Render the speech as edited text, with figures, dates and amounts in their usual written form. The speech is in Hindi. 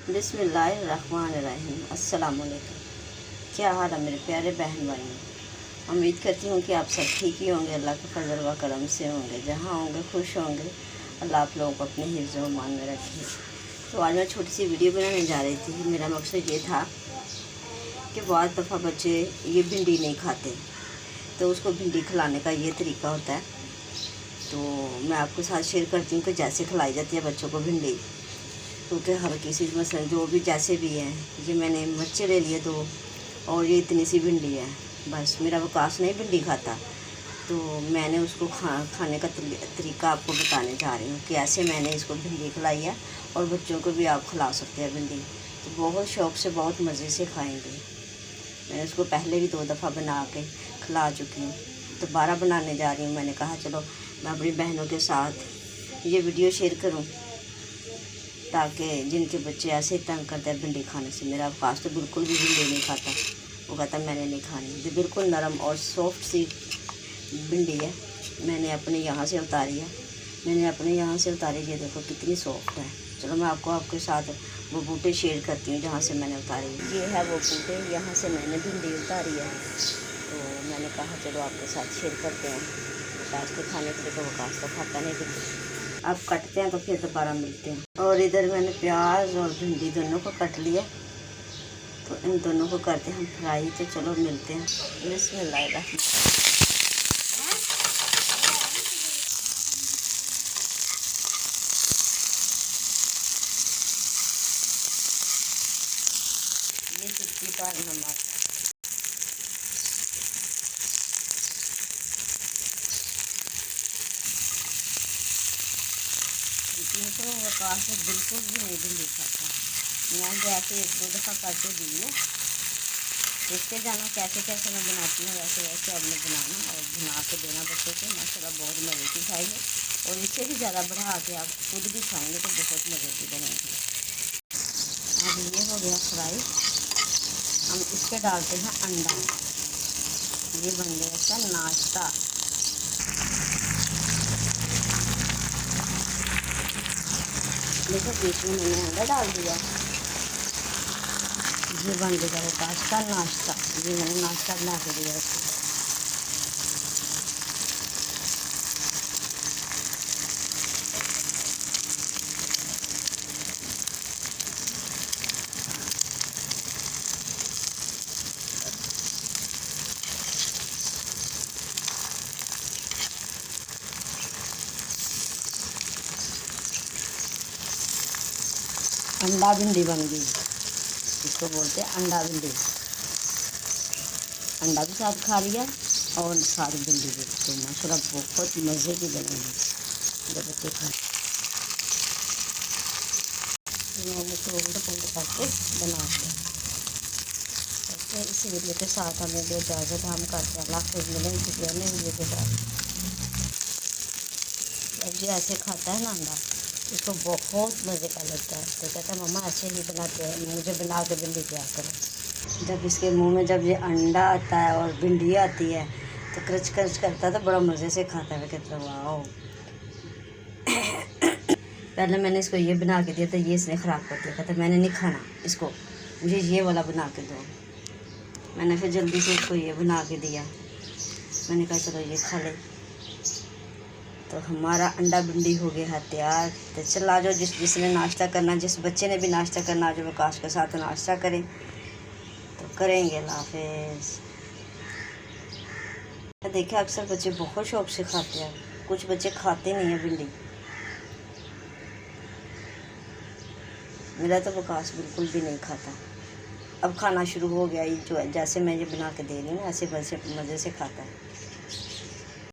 बिस्मिल्लाहिर्रहमानिर्रहीम। अस्सलाम वालेकुम। क्या हाल है मेरे प्यारे बहन भाइयों। उम्मीद करती हूँ कि आप सब ठीक ही होंगे, अल्लाह के फजल व करम से होंगे। जहाँ होंगे खुश होंगे। अल्लाह आप लोगों को अपने हिफ्ज़ व मान में रखे। तो आज मैं छोटी सी वीडियो बनाने जा रही थी। मेरा मकसद ये था कि बहुत दफ़ा बच्चे ये भिंडी नहीं खाते, तो उसको भिंडी खिलाने का ये तरीका होता है। तो मैं आपके साथ शेयर करती हूँ कि जैसे खिलाई जाती है बच्चों को भिंडी। क्योंकि हर किसी मसलन जो भी जैसे भी है, ये मैंने मिर्चे ले लिए 2 और ये इतनी सी भिंडी है। बस मेरा वकास नहीं भिंडी खाता, तो मैंने उसको खाने का तरीका आपको बताने जा रही हूँ कि ऐसे मैंने इसको भिंडी खिलाई है और बच्चों को भी आप खिला सकते हैं भिंडी। तो बहुत शौक़ से बहुत मज़े से खाएंगे। मैंने उसको पहले भी 2 दफ़ा बना के खिला चुकी हूँ, दोबारा बनाने जा रही हूँ। मैंने कहा चलो मैं अपनी बहनों के साथ ये वीडियो शेयर करूँ, ताकि जिनके बच्चे ऐसे तंग करते हैं भिंडी खाने से। मेरा अब्बास तो बिल्कुल भी भिंडी नहीं खाता, वो कहता मैंने नहीं खानी। ये बिल्कुल नरम और सॉफ्ट सी भिंडी है। मैंने अपने यहाँ से उतारी है, ये देखो कितनी सॉफ्ट है। चलो मैं आपके साथ वो बूटे शेयर करती हूँ जहाँ से मैंने उतारी है। ये है वो बूटे, यहाँ से मैंने भिंडी उतारी है। तो मैंने कहा चलो आपके साथ शेयर करते हैं। वकास के खाने के लिए, तो वकास तो खाता नहीं भिंडी। अब कटते हैं तो फिर दोबारा मिलते हैं। और इधर मैंने प्याज और भिंडी दोनों को कट लिया, तो इन दोनों को करते हैं हम फ्राई। तो चलो मिलते हैं। बिस्मिल्लाह। ये चुटकी का नमक, तो वकास में बिल्कुल भी नहीं भिंडी खाता। मैं जैसे 1-2 दफ़ा करके दिए, देखते जाना कैसे कैसे मैं बनाती हूँ, वैसे वैसे आपने बनाना और बना के देना बच्चों को। माशाल्लाह बहुत मज़े की खाएंगे और इससे भी ज़्यादा बढ़ा के आप खुद भी खाएंगे तो बहुत मज़े की बनेगी। अब ये हो गया फ्राई। हम इस पर डालते हैं अंडा। ये बन गया इसका नाश्ता। देखो बीच में मैंने अंडा डाल दिया। ये बन गया वकास का नाश्ता। ये मैंने नाश्ता बना के दिया इसको। अंडा भिंडी बन गई, इसको बोलते हैं अंडा भिंडी। अंडा भी साथ खा लिया और साथ भिंडी भी। तो माशाल्लाह बहुत मज़े की बनेगी जब बच्चे खाएं। उसको उल्टा पुल्टा करके बना के इसी वीडियो के साथ हमें जो इजाज़त हम करते हैं। अल्लाह फिर मिलेंगे किसी अन्य वीडियो के साथ। जब ये ऐसे खाता है ना अंडा, इसको बहुत मज़े का लगता है। तो कहता है मम्मा ऐसे ही बनाते हैं, मुझे बना के भिंडी दिया करो। जब इसके मुंह में जब ये अंडा आता है और भिंडी आती है तो क्रच क्रच करता है, तो बड़ा मज़े से खाता है। कहता है वाओ। पहले मैंने इसको ये बना के दिया, तो ये इसने ख़राब कर दिया। कहता मैंने नहीं खाना इसको, मुझे ये वाला बना के दो। मैंने फिर जल्दी से इसको ये बना के दिया। मैंने कहा चलो ये खा ले। तो हमारा अंडा भिंडी हो गया है तैयार। तो चला जाओ, जिसने नाश्ता करना, जिस बच्चे ने भी नाश्ता करना, जो वकास के साथ नाश्ता करें तो करेंगे। अल्लाह हाफ़िज़। देखिए अक्सर बच्चे बहुत शौक़ से खाते हैं, कुछ बच्चे खाते नहीं हैं भिंडी। मेरा तो वकास बिल्कुल भी नहीं खाता। अब खाना शुरू हो गया, जो जैसे मैं ये बना के दे रही हूँ ना, ऐसे मज़े से खाता है।